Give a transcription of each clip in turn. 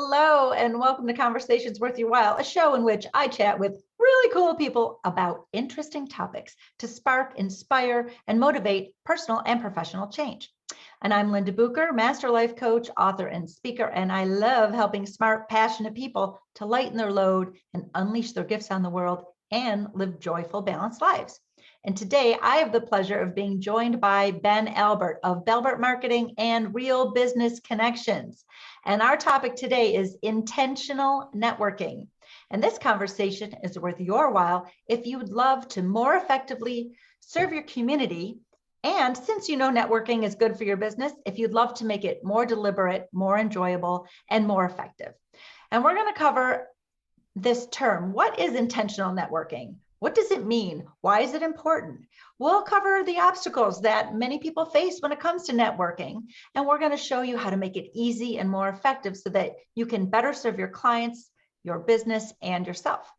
Hello, and welcome to Conversations Worth Your While, a show in which I chat with really cool people about interesting topics to spark, inspire, and motivate personal and professional change. And I'm Linda Bucher, Master Life Coach, author, and speaker, and I love helping smart, passionate people to lighten their load and unleash their gifts on the world and live joyful, balanced lives. And today I have the pleasure of being joined by Ben Albert of Belbert Marketing and Real Business Connections. And our topic today is intentional networking. And this conversation is worth your while if you would love to more effectively serve your community. And since you know networking is good for your business, if you'd love to make it more deliberate, more enjoyable, and more effective. And we're going to cover this term. What is intentional networking? What does it mean? Why is it important? We'll cover the obstacles that many people face when it comes to networking, and we're going to show you how to make it easy and more effective so that you can better serve your clients, your business, and yourself.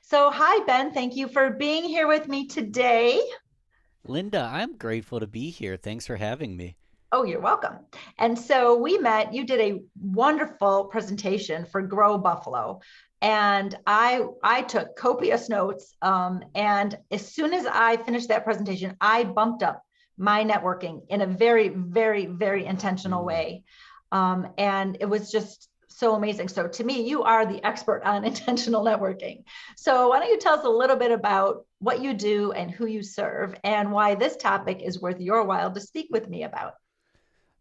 So, hi, Ben. Thank you for being here with me today. Linda, I'm grateful to be here. Thanks for having me. Oh, you're welcome. And so we met, you did a wonderful presentation for Grow Buffalo. And I took copious notes. And as soon as I finished that presentation, I bumped up my networking in a very, very, very intentional Mm. way. And it was just so amazing. So to me, you are the expert on intentional networking. So why don't you tell us a little bit about what you do and who you serve and why this topic is worth your while to speak with me about?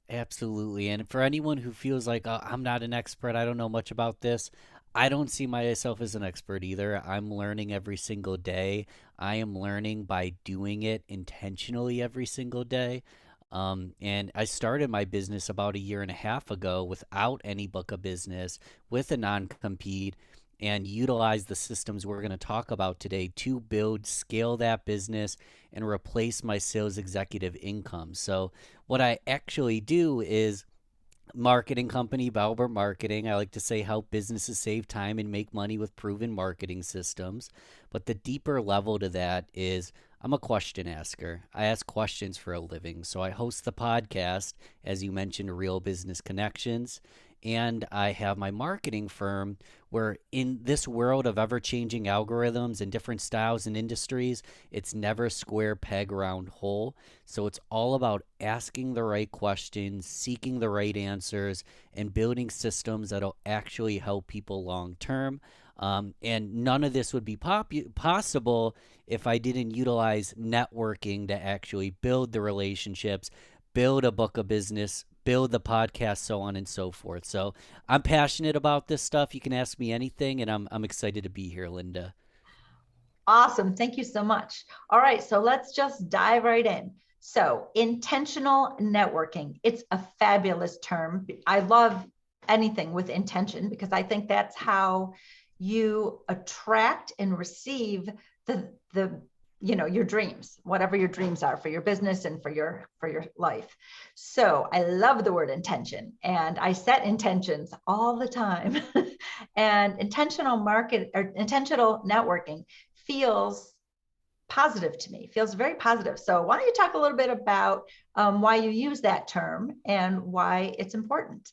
Absolutely. And for anyone who feels like, I'm not an expert, I don't know much about this, I don't see myself as an expert either. I'm learning every single day. I am learning by doing it intentionally every single day. And I started my business about a year and a half ago without any book of business, with a non compete, and utilize the systems we're going to talk about today to build, scale that business, and replace my sales executive income. So, what I actually do is marketing company, Balbert Marketing. I like to say help businesses save time and make money with proven marketing systems. But the deeper level to that is I'm a question asker. I ask questions for a living. So I host the podcast, as you mentioned, Real Business Connections. And I have my marketing firm where, in this world of ever changing algorithms and different styles and industries, it's never square peg round hole. So it's all about asking the right questions, seeking the right answers, and building systems that'll actually help people long term. And none of this would be possible if I didn't utilize networking to actually build the relationships, build a book of business, build the podcast, so on and so forth. So I'm passionate about this stuff. You can ask me anything, and I'm excited to be here, Linda. Awesome. Thank you so much. All right. So let's just dive right in. So, intentional networking. It's a fabulous term. I love anything with intention because I think that's how you attract and receive the your dreams, whatever your dreams are for your business and for your life. So I love the word intention, and I set intentions all the time. And intentional networking feels positive to me, feels very positive. So why don't you talk a little bit about why you use that term and why it's important?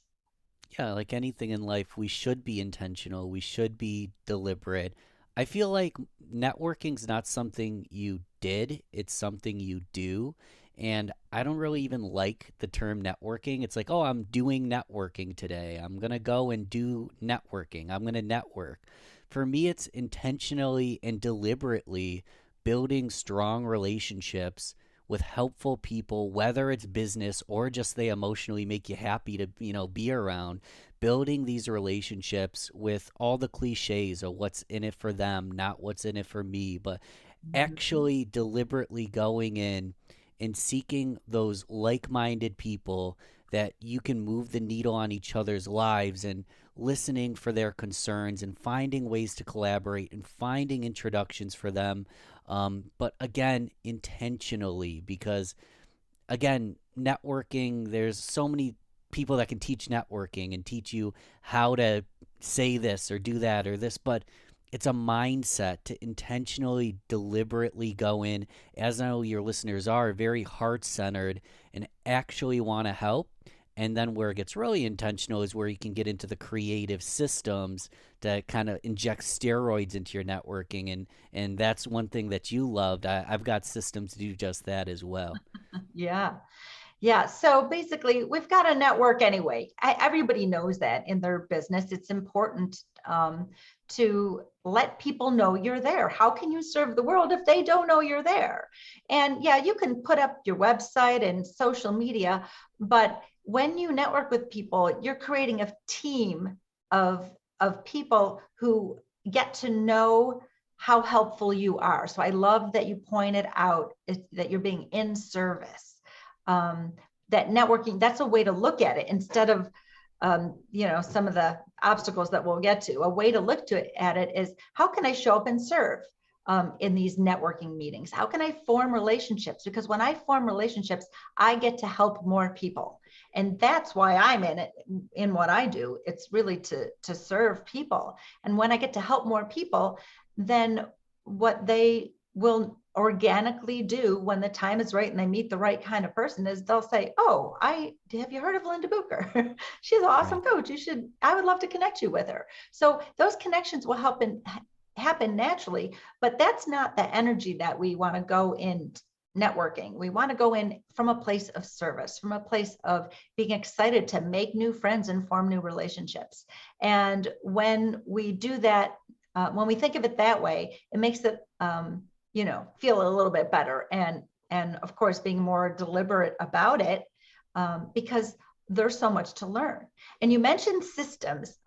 Yeah, like anything in life, we should be intentional. We should be deliberate. I feel like networking's not something you did, it's something you do. And I don't really even like the term networking. It's like, oh, I'm doing networking today. I'm going to go and do networking. I'm going to network. For me, it's intentionally and deliberately building strong relationships with helpful people, whether it's business or just they emotionally make you happy to, be around. Building these relationships with all the cliches of what's in it for them, not what's in it for me, but actually deliberately going in and seeking those like-minded people that you can move the needle on each other's lives, and listening for their concerns and finding ways to collaborate and finding introductions for them. But again, intentionally, because again, networking, there's so many people that can teach networking and teach you how to say this or do that or this, but it's a mindset to intentionally, deliberately go in, as I know your listeners are, very heart centered and actually want to help And then where it gets really intentional is where you can get into the creative systems that kind of inject steroids into your networking. And that's one thing that you loved. I've got systems to do just that as well. Yeah. Yeah. So basically, we've got a network anyway. Everybody knows that in their business. It's important to let people know you're there. How can you serve the world if they don't know you're there? And yeah, you can put up your website and social media, but when you network with people, you're creating a team of, of people who get to know how helpful you are. So I love that you pointed out that you're being in service. um, that networking, that's a way to look at it instead of some of the obstacles that we'll get to. A way to look at it is, how can I show up and serve in these networking meetings? How can I form relationships? Because when I form relationships, I get to help more people. And that's why I'm in it, in what I do. It's really to serve people. And when I get to help more people, then what they will organically do when the time is right and they meet the right kind of person is they'll say, oh, have you heard of Linda Bucher? She's an awesome Right. coach. I would love to connect you with her. So those connections will happen naturally, but that's not the energy that we want to go in networking. We want to go in from a place of service, from a place of being excited to make new friends and form new relationships. And when we do that, when we think of it that way, it makes it feel a little bit better. And of course, being more deliberate about it, because there's so much to learn. And you mentioned systems.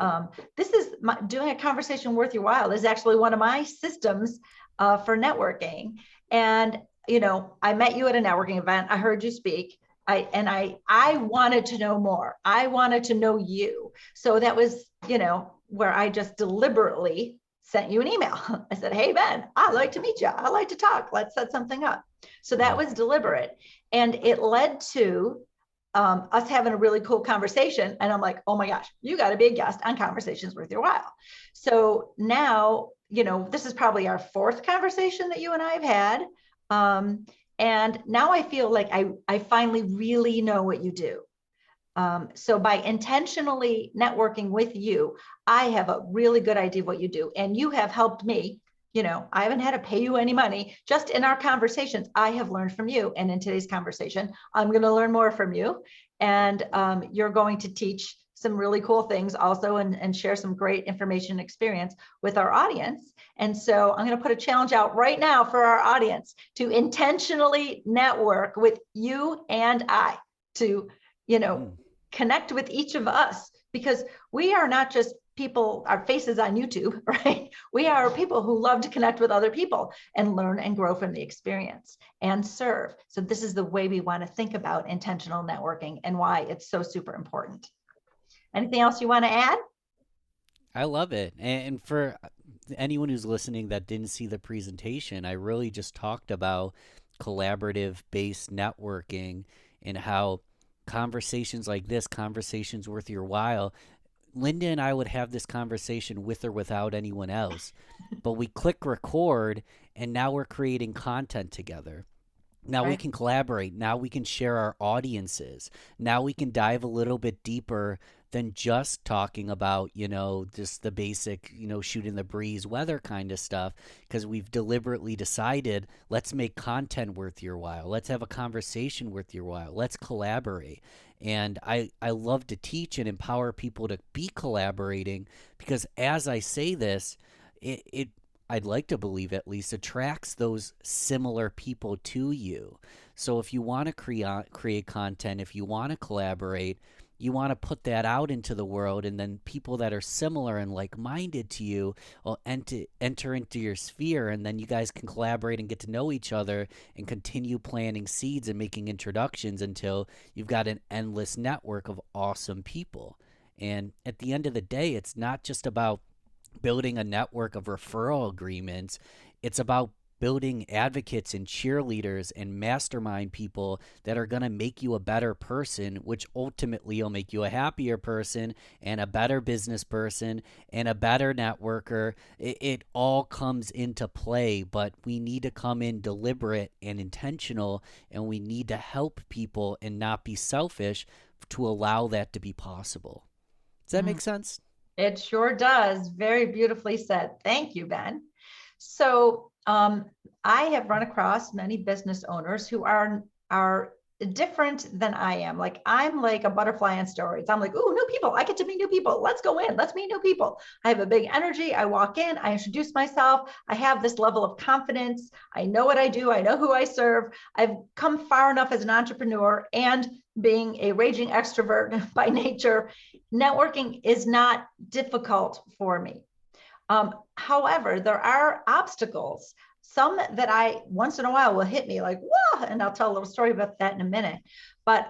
This is doing a conversation worth your while is actually one of my systems for networking. And I met you at a networking event. I heard you speak. I wanted to know more. I wanted to know you. So that was, where I just deliberately sent you an email. I said, hey, Ben, I'd like to meet you. I'd like to talk. Let's set something up. So that Right. was deliberate. And it led to us having a really cool conversation. And I'm like, oh my gosh, you got to be a guest on Conversations Worth Your While. So now, this is probably our fourth conversation that you and I have had. And now I feel like I finally really know what you do. So by intentionally networking with you, I have a really good idea of what you do. And you have helped me. I haven't had to pay you any money. Just in our conversations, I have learned from you. And in today's conversation, I'm going to learn more from you. And you're going to teach some really cool things also, and share some great information and experience with our audience. And so I'm going to put a challenge out right now for our audience to intentionally network with you and I, to Mm. connect with each of us, because we are not just people, our faces on YouTube, right? We are people who love to connect with other people and learn and grow from the experience and serve. So this is the way we want to think about intentional networking and why it's so super important. Anything else you want to add? I love it. And for anyone who's listening that didn't see the presentation, I really just talked about collaborative based networking and how conversations like this, conversations worth your while, Linda and I would have this conversation with or without anyone else. But we click record and now we're creating content together. Now we Right. can collaborate. Now we can share our audiences. Now we can dive a little bit deeper than just talking about, just the basic, shooting the breeze weather kind of stuff. Because we've deliberately decided, let's make content worth your while. Let's have a conversation worth your while. Let's collaborate. And I love to teach and empower people to be collaborating, because as I say this, it I'd like to believe at least attracts those similar people to you. So if you want to create content, if you want to collaborate, you want to put that out into the world, and then people that are similar and like-minded to you will enter into your sphere, and then you guys can collaborate and get to know each other and continue planting seeds and making introductions until you've got an endless network of awesome people. And at the end of the day, it's not just about building a network of referral agreements. It's about building advocates and cheerleaders and mastermind people that are going to make you a better person, which ultimately will make you a happier person and a better business person and a better networker. It all comes into play, but we need to come in deliberate and intentional, and we need to help people and not be selfish, to allow that to be possible. Does that make sense? It sure does. Very beautifully said. Thank you, Ben. So I have run across many business owners who are different than I am. Like I'm like a butterfly on steroids. I'm like, oh, new people. I get to meet new people. Let's go in. Let's meet new people. I have a big energy. I walk in. I introduce myself. I have this level of confidence. I know what I do. I know who I serve. I've come far enough as an entrepreneur and being a raging extrovert by nature. Networking is not difficult for me. However, there are obstacles, some that I once in a while will hit me like, whoa, and I'll tell a little story about that in a minute. But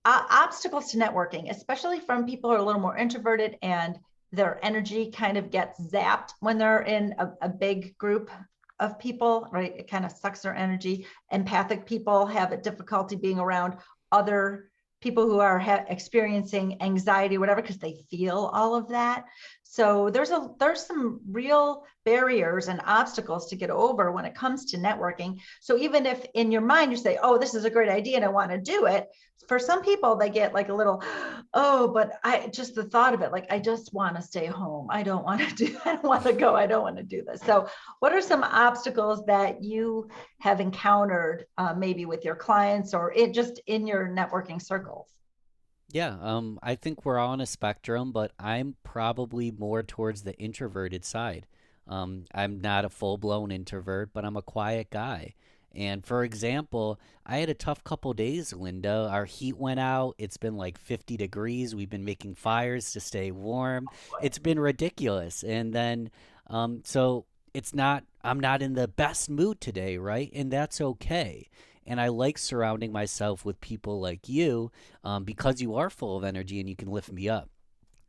obstacles to networking, especially from people who are a little more introverted and their energy kind of gets zapped when they're in a big group of people, right? It kind of sucks their energy. Empathic people have a difficulty being around other people who are experiencing anxiety or whatever, because they feel all of that. So there's some real barriers and obstacles to get over when it comes to networking. So even if in your mind you say, oh, this is a great idea and I want to do it, for some people they get like a little, oh, but I just the thought of it, like I just want to stay home. I don't want to do, I don't want to go. I don't want to do this. So what are some obstacles that you have encountered maybe with your clients or it just in your networking circles? Yeah, I think we're all on a spectrum, but I'm probably more towards the introverted side. I'm not a full-blown introvert, but I'm a quiet guy. And for example, I had a tough couple days, Linda. Our heat went out. It's been like 50 degrees. We've been making fires to stay warm. It's been ridiculous. And then, so I'm not in the best mood today, right? And that's okay. And I like surrounding myself with people like you because you are full of energy and you can lift me up.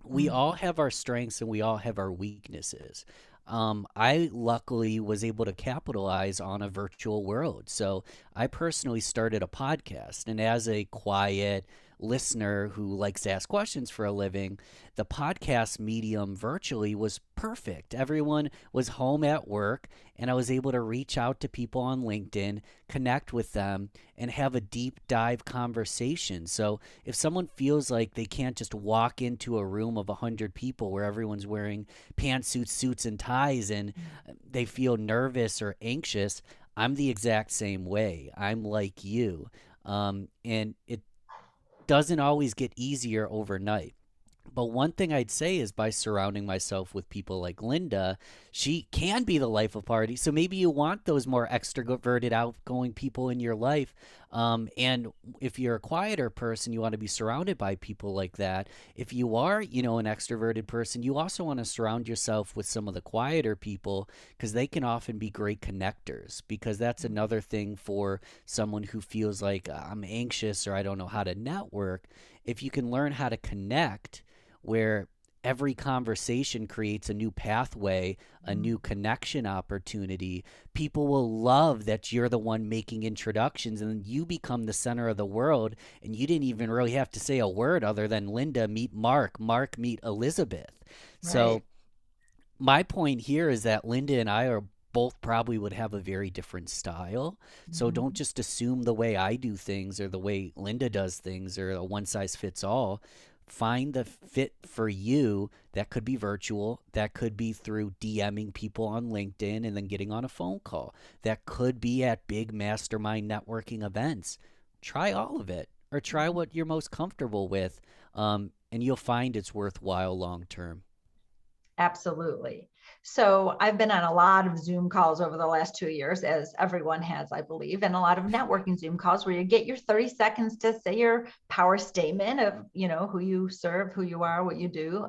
We all have our strengths and we all have our weaknesses. I luckily was able to capitalize on a virtual world. So I personally started a podcast, and as a quiet listener who likes to ask questions for a living, the podcast medium virtually was perfect. Everyone was home at work, and I was able to reach out to people on LinkedIn, connect with them, and have a deep dive conversation. So if someone feels like they can't just walk into a room of 100 people where everyone's wearing pantsuits, suits, and ties, and they feel nervous or anxious, I'm the exact same way. I'm like you. And it doesn't always get easier overnight. But one thing I'd say is by surrounding myself with people like Linda, she can be the life of party. So maybe you want those more extroverted, outgoing people in your life. And if you're a quieter person, you want to be surrounded by people like that. If you are, an extroverted person, you also want to surround yourself with some of the quieter people because they can often be great connectors. Because that's another thing for someone who feels like I'm anxious or I don't know how to network. If you can learn how to connect, where every conversation creates a new pathway, a new connection opportunity. People will love that you're the one making introductions and you become the center of the world. And you didn't even really have to say a word other than Linda, meet Mark, Mark, meet Elizabeth. So Right. my point here is that Linda and I are both probably would have a very different style. So don't Mhm. just assume the way I do things or the way Linda does things or a one size fits all. Find the fit for you. That could be virtual. That could be through DMing people on LinkedIn and then getting on a phone call. That could be at big mastermind networking events. Try all of it or try what you're most comfortable with. And you'll find it's worthwhile long term. Absolutely. So I've been on a lot of Zoom calls over the last 2 years, as everyone has, I believe, and a lot of networking Zoom calls where you get your 30 seconds to say your power statement of, who you serve, who you are, what you do.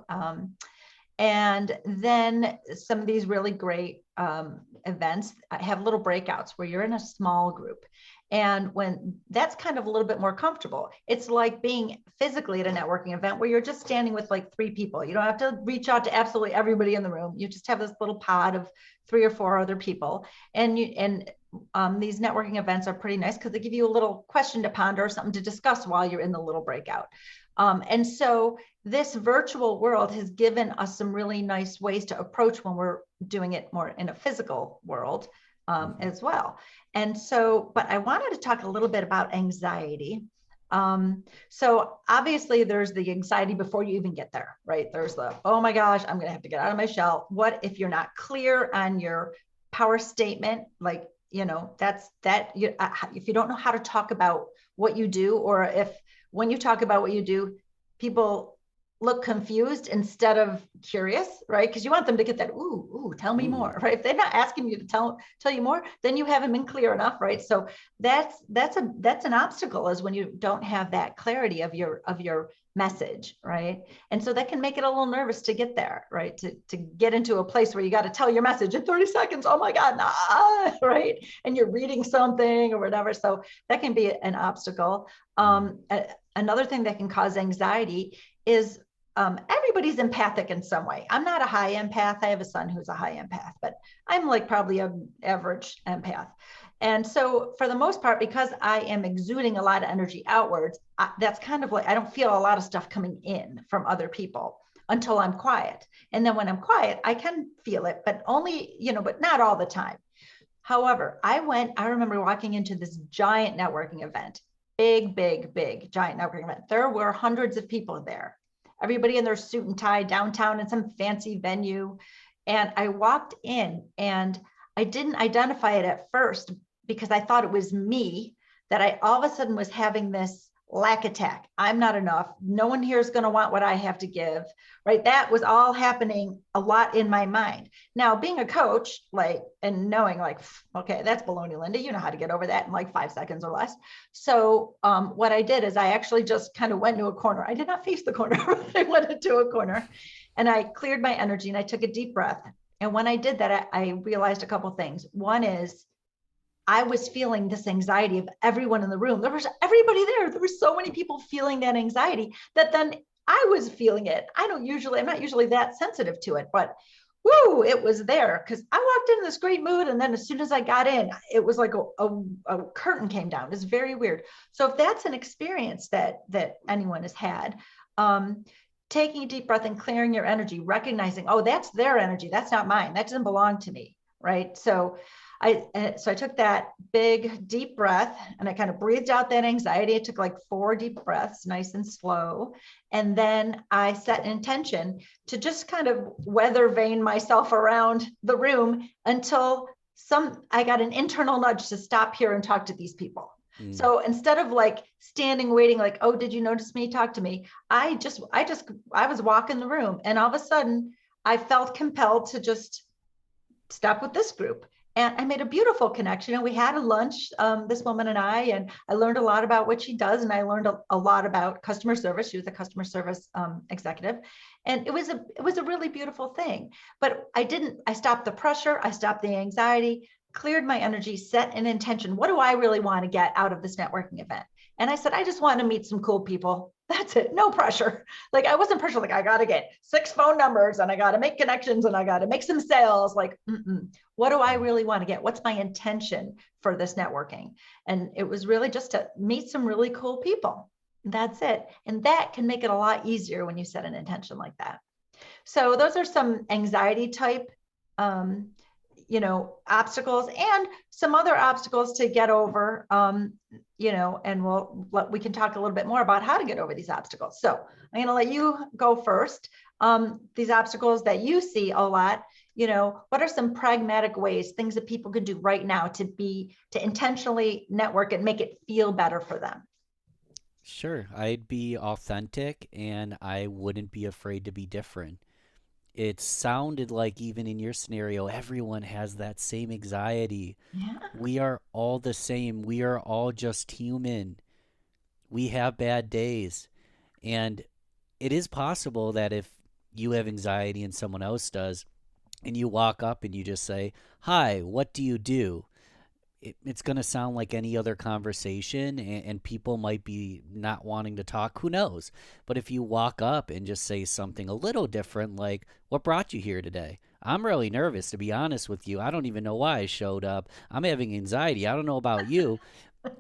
And then some of these really great events have little breakouts where you're in a small group. And when that's kind of a little bit more comfortable, it's like being physically at a networking event where you're just standing with like three people. You don't have to reach out to absolutely everybody in the room. You just have this little pod of three or four other people. And these networking events are pretty nice because they give you a little question to ponder or something to discuss while you're in the little breakout. And so this virtual world has given us some really nice ways to approach when we're doing it more in a physical world Hmm. as well. And so, but I wanted to talk a little bit about anxiety So obviously there's the anxiety before you even get there, right? There's the, oh my gosh, I'm going to have to get out of my shell. What if you're not clear on your power statement? Like, that's that you, if you don't know how to talk about what you do, or if when you talk about what you do, people look confused instead of curious, right? Because you want them to get that, ooh, tell me more, right? If they're not asking you to tell you more, then you haven't been clear enough, right? So that's an obstacle, is when you don't have that clarity of your message, right? And so that can make it a little nervous to get there, right? To get into a place where you got to tell your message in 30 seconds. Oh my God, nah, right? And you're reading something or whatever. So that can be an obstacle. Another thing that can cause anxiety is everybody's empathic in some way. I'm not a high empath. I have a son who's a high empath, but I'm like probably an average empath. And so for the most part, because I am exuding a lot of energy outwards, that's kind of like, I don't feel a lot of stuff coming in from other people until I'm quiet. And then when I'm quiet, I can feel it, but only, but not all the time. However, I remember walking into this giant networking event, big giant networking event. There were hundreds of people there, everybody in their suit and tie, downtown in some fancy venue. And I walked in and I didn't identify it at first because I thought it was me, that I all of a sudden was having this lack attack. I'm not enough. No one here is going to want what I have to give, right? That was all happening a lot in my mind. Now, being a coach, and knowing okay, that's baloney, Linda, you know how to get over that in like 5 seconds or less. So what I did is I actually just kind of went into a corner. I did not face the corner. I went into a corner and I cleared my energy and I took a deep breath. And when I did that, I realized a couple of things. One is, I was feeling this anxiety of everyone in the room. There was everybody there. There were so many people feeling that anxiety that then I was feeling it. I'm not usually that sensitive to it, but woo, it was there because I walked in this great mood. And then as soon as I got in, it was like a curtain came down. It's very weird. So if that's an experience that anyone has had, taking a deep breath and clearing your energy, recognizing, oh, that's their energy. That's not mine. That doesn't belong to me, right? So I took that big deep breath and I kind of breathed out that anxiety. I took like 4 deep breaths, nice and slow. And then I set an intention to just kind of weather vane myself around the room until I got an internal nudge to stop here and talk to these people. So instead of like standing, waiting, like, oh, did you notice me? Talk to me. I was walking the room and all of a sudden I felt compelled to just stop with this group. And I made a beautiful connection. And we had a lunch, this woman and I learned a lot about what she does. And I learned a lot about customer service. She was a customer service executive. And it was a really beautiful thing. But I stopped the pressure. I stopped the anxiety, cleared my energy, set an intention. What do I really want to get out of this networking event? And I said, I just want to meet some cool people. That's it. No pressure. Like I wasn't pressured. Like I got to get 6 phone numbers and I got to make connections and I got to make some sales. Like, what do I really want to get? What's my intention for this networking? And it was really just to meet some really cool people. That's it. And that can make it a lot easier when you set an intention like that. So those are some anxiety type, obstacles and some other obstacles to get over, and we can talk a little bit more about how to get over these obstacles. So I'm going to let you go first. These obstacles that you see a lot, what are some pragmatic ways, things that people can do right now to intentionally network and make it feel better for them? Sure. I'd be authentic and I wouldn't be afraid to be different. It sounded like even in your scenario, everyone has that same anxiety. Yeah. We are all the same. We are all just human. We have bad days. And it is possible that if you have anxiety and someone else does, and you walk up and you just say, hi, what do you do? It's going to sound like any other conversation, and people might be not wanting to talk. Who knows? But if you walk up and just say something a little different, like, what brought you here today? I'm really nervous, to be honest with you. I don't even know why I showed up. I'm having anxiety. I don't know about you.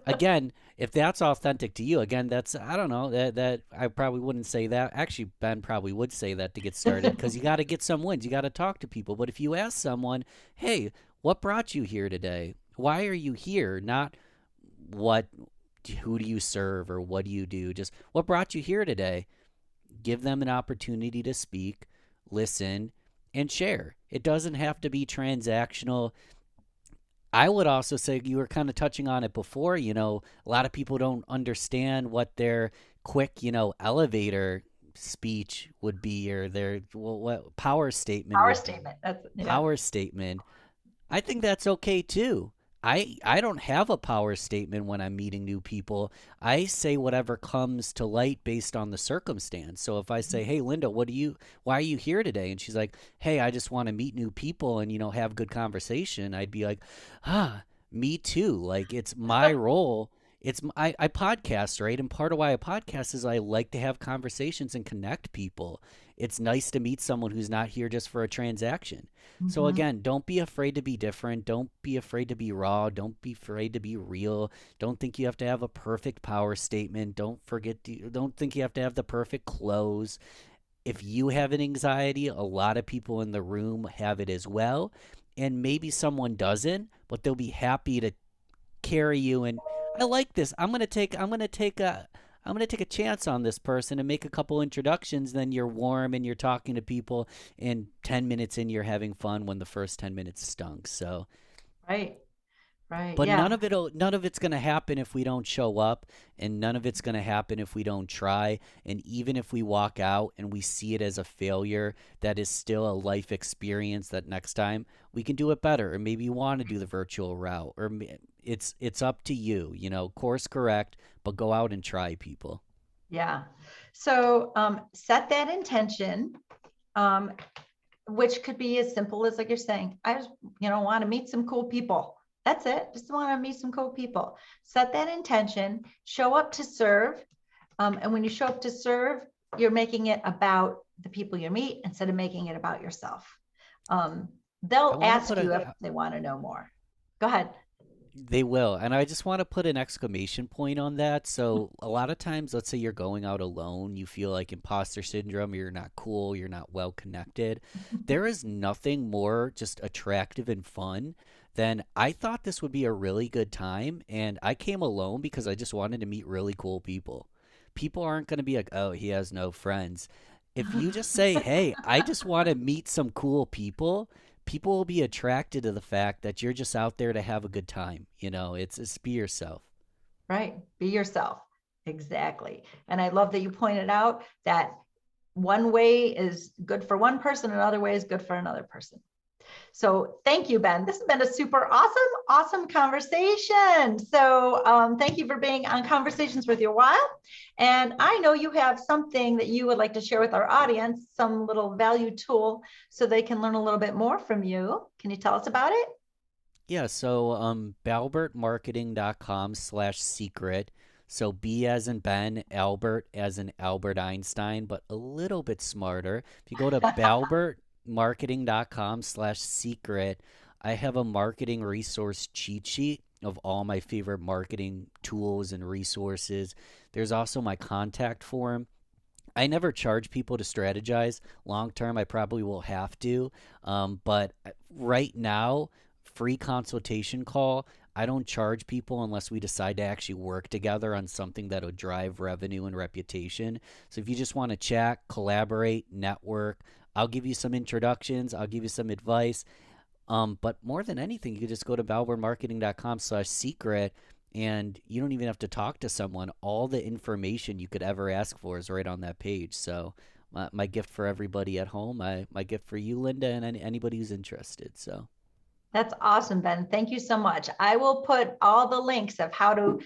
Again, if that's authentic to you, again, that's, I don't know, that I probably wouldn't say that. Actually, Ben probably would say that to get started because you got to get some wins. You got to talk to people. But if you ask someone, hey, what brought you here today? Why are you here? Not what who do you serve or what do you do? Just what brought you here today? Give them an opportunity to speak, listen, and share. It doesn't have to be transactional. I would also say you were kind of touching on it before, a lot of people don't understand what their quick, elevator speech would be or their what power statement Power would be. statement. That's, yeah. Power statement. I think that's okay too. I don't have a power statement when I'm meeting new people. I say whatever comes to light based on the circumstance. So if I say, "Hey Linda, why are you here today?" and she's like, "Hey, I just want to meet new people and have good conversation." I'd be like, me too. Like it's my role. I podcast, right? And part of why I podcast is I like to have conversations and connect people. It's nice to meet someone who's not here just for a transaction. So Mhm. again, don't be afraid to be different. Don't be afraid to be raw. Don't be afraid to be real. Don't think you have to have a perfect power statement. Don't think you have to have the perfect close. If you have an anxiety, a lot of people in the room have it as well. And maybe someone doesn't, but they'll be happy to carry you. And I like this. I'm gonna take a chance on this person and make a couple introductions. Then you're warm and you're talking to people, and 10 minutes in, you're having fun when the first 10 minutes stunk. So, Right. Right. but Yeah. none of it's gonna happen if we don't show up, and none of it's gonna happen if we don't try. And even if we walk out and we see it as a failure, that is still a life experience. That next time we can do it better, or maybe you want to do the virtual route, or it's up to you. Course correct, but go out and try, people. Yeah. So set that intention, um, which could be as simple as like you're saying, I just, want to meet some cool people. That's it. Just want to meet some cool people. Set that intention, show up to serve. And when you show up to serve, you're making it about the people you meet instead of making it about yourself. I They'll want to ask put you a if they want to know more. Go ahead. They will. And I just want to put an exclamation point on that. So, a lot of times, let's say you're going out alone, you feel like imposter syndrome, you're not cool, you're not well connected. There is nothing more just attractive and fun than I thought this would be a really good time. And I came alone because I just wanted to meet really cool people. People aren't going to be like, oh, he has no friends. If you just say, hey, I just want to meet some cool people, people will be attracted to the fact that you're just out there to have a good time. It's be yourself. Right. Be yourself. Exactly. And I love that you pointed out that one way is good for one person, another way is good for another person. So thank you, Ben. This has been a super awesome conversation. So thank you for being on Conversations with Your Wild. And I know you have something that you would like to share with our audience, some little value tool so they can learn a little bit more from you. Can you tell us about it? Yeah, so balbertmarketing.com/secret. So B as in Ben, Albert as in Albert Einstein, but a little bit smarter. If you go to balbertmarketing.com/secret, I have a marketing resource cheat sheet of all my favorite marketing tools and resources. There's also my contact form. I never charge people to strategize. Long term, I probably will have to. But right now, free consultation call. I don't charge people unless we decide to actually work together on something that would drive revenue and reputation. So if you just want to chat, collaborate, network, I'll give you some introductions. I'll give you some advice. But more than anything, you can just go to balbertmarketing.com/secret, and you don't even have to talk to someone. All the information you could ever ask for is right on that page. So my gift for everybody at home, my gift for you, Linda, and anybody who's interested. So That's awesome, Ben. Thank you so much. I will put all the links of how to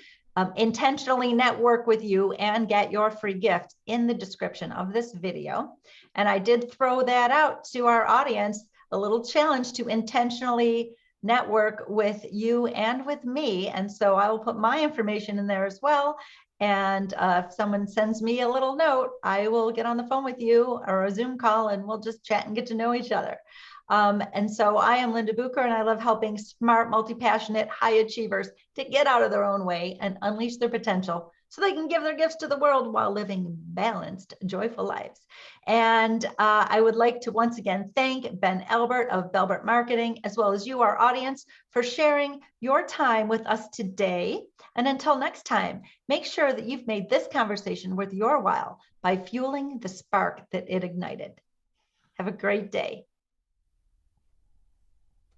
intentionally network with you and get your free gift in the description of this video. And I did throw that out to our audience, a little challenge to intentionally network with you and with me. And so I will put my information in there as well. And if someone sends me a little note, I will get on the phone with you or a Zoom call and we'll just chat and get to know each other. And so I am Linda Bucher, and I love helping smart, multi-passionate, high achievers to get out of their own way and unleash their potential so they can give their gifts to the world while living balanced, joyful lives. And I would like to once again thank Ben Albert of Belbert Marketing, as well as you, our audience, for sharing your time with us today. And until next time, make sure that you've made this conversation worth your while by fueling the spark that it ignited. Have a great day.